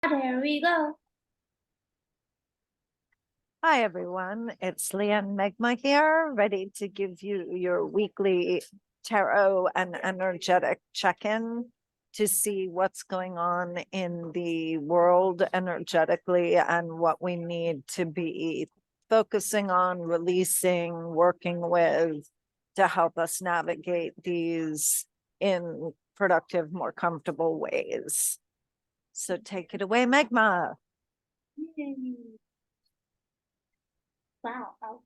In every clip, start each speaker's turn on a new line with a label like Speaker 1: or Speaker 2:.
Speaker 1: There we go.
Speaker 2: Hi, everyone. It's Leanne Meghma here, ready to give you your weekly tarot and energetic check-in to see what's going on in the world energetically and what we need to be focusing on, releasing, working with to help us navigate these in productive, more comfortable ways. So take it away, Meghma.
Speaker 1: Yay. Wow.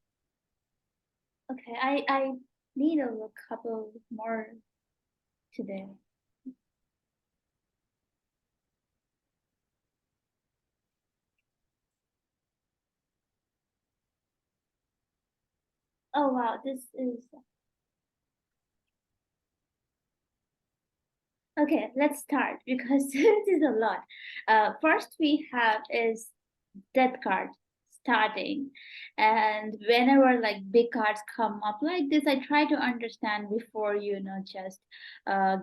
Speaker 1: Okay, I need a couple more today. Oh wow, this is okay. Let's start because this is a lot. First we have is death card starting, and whenever like big cards come up like this, I try to understand before just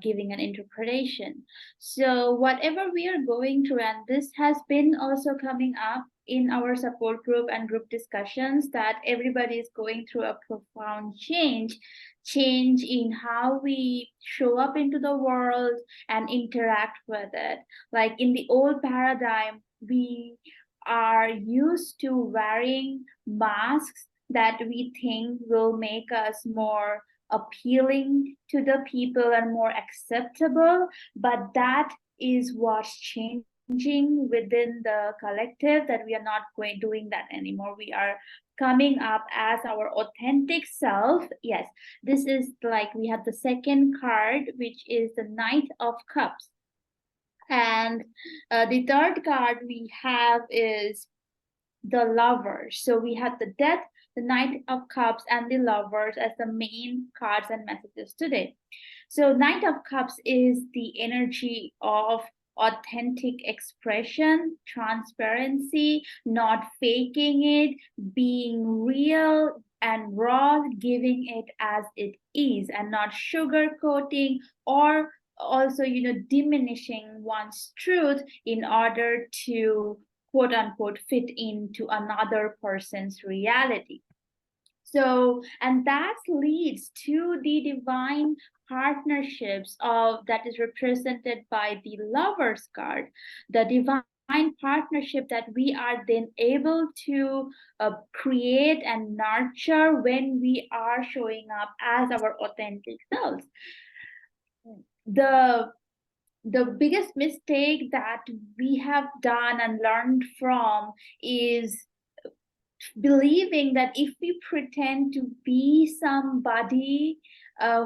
Speaker 1: giving an interpretation. So whatever we are going through, and this has been also coming up in our support group and group discussions, that everybody is going through a profound change in how we show up into the world and interact with it. Like in the old paradigm, we are used to wearing masks that we think will make us more appealing to the people and more acceptable, but that is what's changing within the collective, that we are not going doing that anymore. We are coming up as our authentic self. Yes, this is like we have the second card, which is the Knight of Cups. And the third card we have is the Lovers. So we have the Death, the Knight of Cups, and the Lovers as the main cards and messages today. So Knight of Cups is the energy of authentic expression, transparency, not faking it, being real and raw, giving it as it is, and not sugarcoating or also diminishing one's truth in order to quote unquote fit into another person's reality. So, and that leads to the divine partnerships of that is represented by the Lovers card, the divine partnership that we are then able to create and nurture when we are showing up as our authentic selves. The biggest mistake that we have done and learned from is believing that if we pretend to be somebody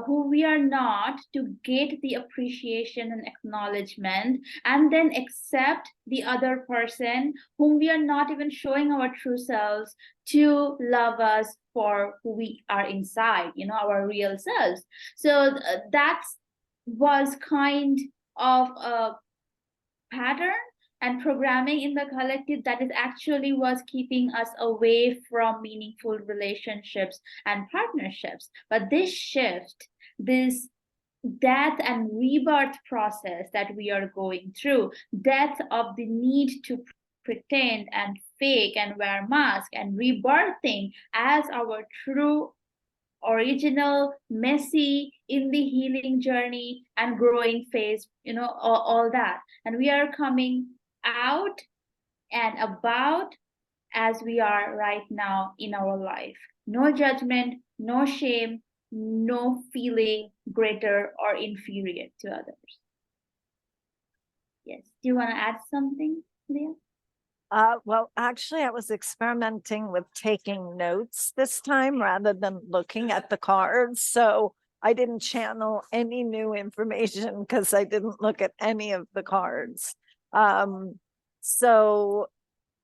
Speaker 1: who we are not, to get the appreciation and acknowledgement, and then accept the other person whom we are not even showing our true selves, to love us for who we are inside, our real selves. So that was kind of a pattern and programming in the collective that is actually was keeping us away from meaningful relationships and partnerships. But this shift, this death and rebirth process that we are going through, death of the need to pretend and fake and wear masks, and rebirthing as our true original, messy in the healing journey and growing phase, all that. And we are coming out and about as we are right now in our life. No judgment, no shame, no feeling greater or inferior to others. Yes. Do you want to add something, Leah?
Speaker 2: Well, actually, I was experimenting with taking notes this time rather than looking at the cards. So I didn't channel any new information because I didn't look at any of the cards. So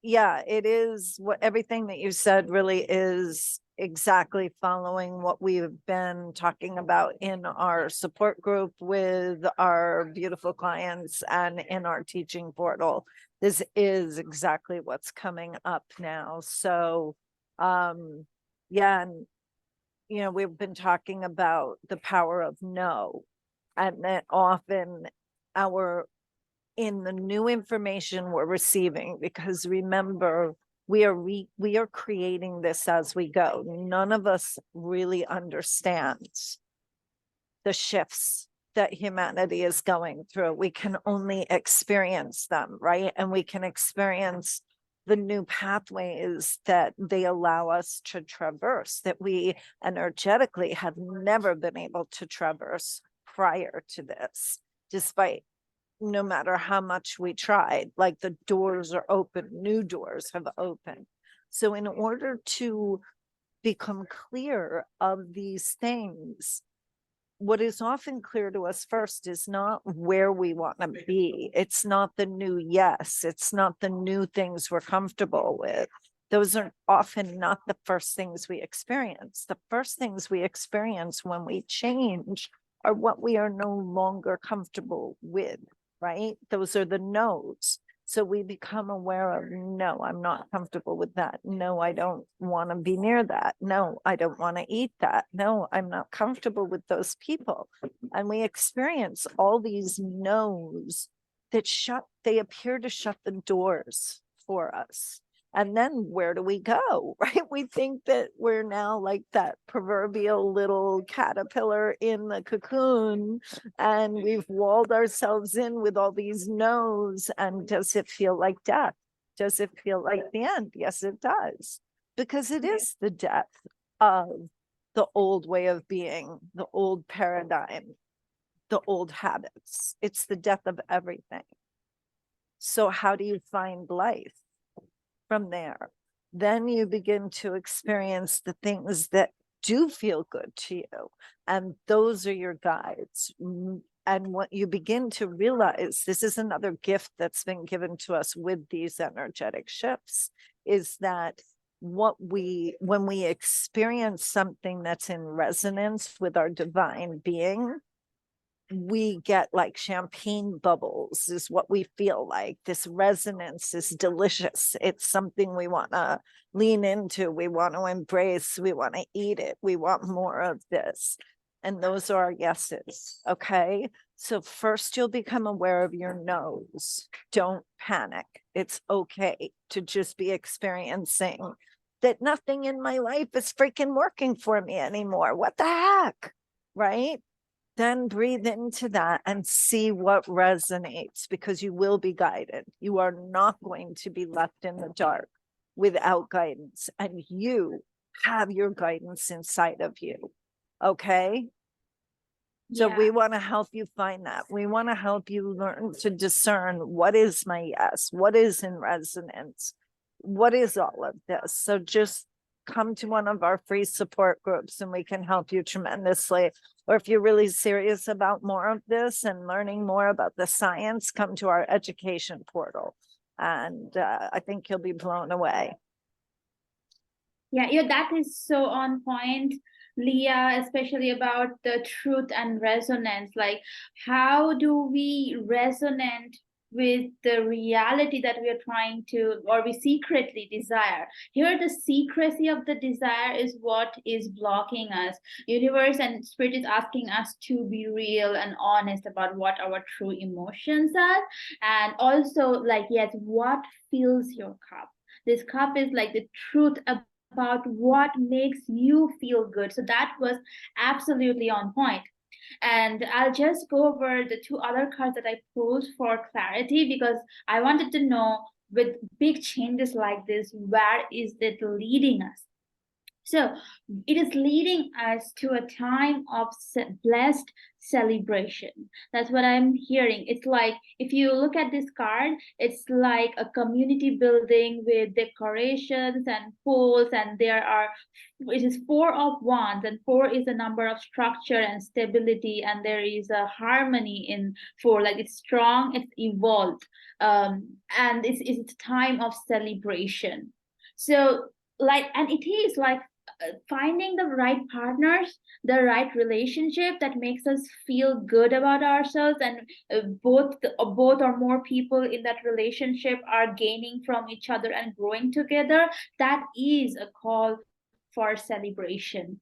Speaker 2: yeah, it is what everything that you said really is exactly following what we've been talking about in our support group with our beautiful clients and in our teaching portal. This is exactly what's coming up now. So yeah, and we've been talking about the power of no, and that often our in the new information we're receiving, because remember, we are creating this as we go. None of us really understands the shifts that humanity is going through. We can only experience them, right? And we can experience the new pathways that they allow us to traverse, that we energetically have never been able to traverse prior to this, despite no matter how much we tried. Like, the doors are open, new doors have opened. So in order to become clear of these things, what is often clear to us first is not where we want to be. It's not the new yes. It's not the new things we're comfortable with. Those are often not the first things we experience. The first things we experience when we change are what we are no longer comfortable with, right? Those are the no's. So we become aware of, no, I'm not comfortable with that. No, I don't want to be near that. No, I don't want to eat that. No, I'm not comfortable with those people. And we experience all these no's that they appear to shut the doors for us. And then where do we go, right? We think that we're now like that proverbial little caterpillar in the cocoon, and we've walled ourselves in with all these no's. And does it feel like death? Does it feel like the end? Yes, it does. Because it is the death of the old way of being, the old paradigm, the old habits. It's the death of everything. So how do you find life? From there, then you begin to experience the things that do feel good to you. And those are your guides. And what you begin to realize, this is another gift that's been given to us with these energetic shifts, is that when we experience something that's in resonance with our divine being, we get like champagne bubbles is what we feel like. This resonance is delicious. It's something we want to lean into. We want to embrace. We want to eat it. We want more of this. And those are our yeses. Okay. So first you'll become aware of your no's. Don't panic. It's okay to just be experiencing that nothing in my life is freaking working for me anymore. What the heck? Right? Then breathe into that and see what resonates, because you will be guided. You are not going to be left in the dark without guidance, and you have your guidance inside of you. Okay. So we want to help you find that. We want to help you learn to discern what is my yes, what is in resonance, what is all of this. So just come to one of our free support groups and we can help you tremendously. Or if you're really serious about more of this and learning more about the science, come to our education portal. And I think you'll be blown away.
Speaker 1: Yeah, that is so on point, Leah, especially about the truth and resonance. Like, how do we resonate with the reality that we are trying to, or we secretly desire? Here, the secrecy of the desire is what is blocking us. Universe and spirit is asking us to be real and honest about what our true emotions are. And also, like, yes, what fills your cup? This cup is like the truth about what makes you feel good. So that was absolutely on point. And I'll just go over the two other cards that I pulled for clarity, because I wanted to know, with big changes like this, where is it leading us? So it is leading us to a time of blessed celebration. That's what I'm hearing. It's like, if you look at this card, it's like a community building with decorations and pools, and it is 4 of Wands, and 4 is a number of structure and stability, and there is a harmony in 4. Like, it's strong, it's evolved, and it's a time of celebration. So, like, and it is like finding the right partners, the right relationship that makes us feel good about ourselves, and both or more people in that relationship are gaining from each other and growing together. That is a call for celebration.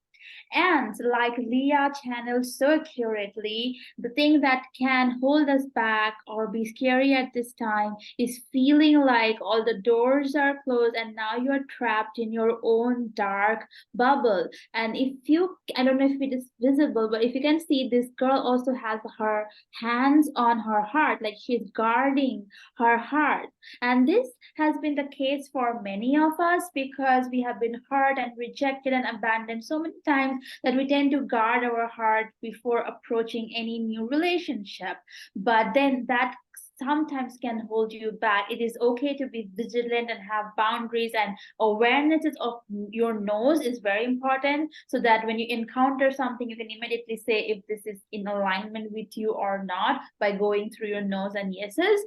Speaker 1: And like Leah channeled so accurately, the thing that can hold us back or be scary at this time is feeling like all the doors are closed and now you're trapped in your own dark bubble. And if you, I don't know if it is visible, but if you can see, this girl also has her hands on her heart, like she's guarding her heart. And this has been the case for many of us because we have been hurt and rejected and abandoned so many times that we tend to guard our heart before approaching any new relationship. But then that sometimes can hold you back. It is okay to be vigilant and have boundaries, and awareness of your no's is very important so that when you encounter something, you can immediately say if this is in alignment with you or not by going through your no's and yeses.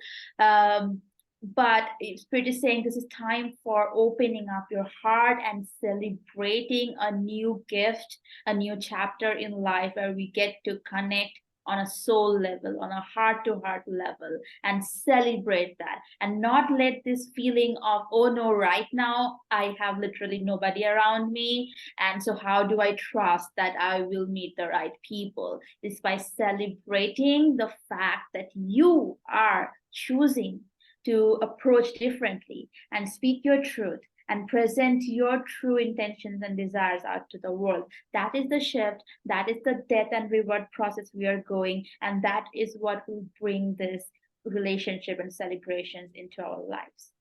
Speaker 1: But it's pretty saying this is time for opening up your heart and celebrating a new gift, a new chapter in life where we get to connect on a soul level, on a heart to heart level, and celebrate that and not let this feeling of, oh no, right now I have literally nobody around me. And so, how do I trust that I will meet the right people? Is by celebrating the fact that you are choosing to approach differently and speak your truth and present your true intentions and desires out to the world. That is the shift. That is the death and rebirth process we are going. And that is what will bring this relationship and celebrations into our lives.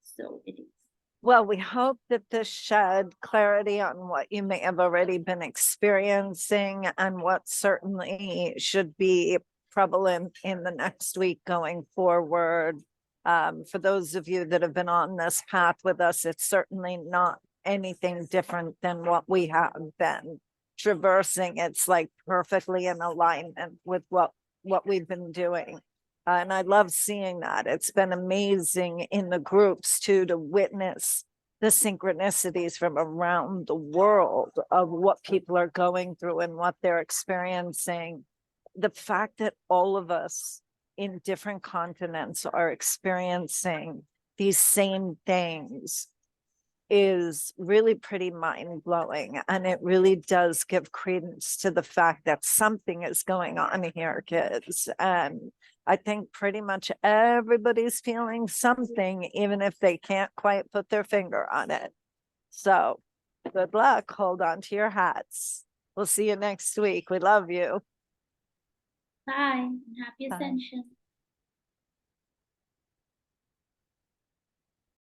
Speaker 1: So it is.
Speaker 2: Well, we hope that this shed clarity on what you may have already been experiencing and what certainly should be prevalent in the next week going forward. For those of you that have been on this path with us, it's certainly not anything different than what we have been traversing. It's like perfectly in alignment with what we've been doing. And I love seeing that. It's been amazing in the groups too, to witness the synchronicities from around the world of what people are going through and what they're experiencing. The fact that all of us in different continents are experiencing these same things is really pretty mind-blowing, and it really does give credence to the fact that something is going on here, kids. And I think pretty much everybody's feeling something, even if they can't quite put their finger on it. So good luck. Hold on to your hats. We'll see you next week. We love you.
Speaker 1: Bye. Happy
Speaker 2: Bye.
Speaker 1: ascension.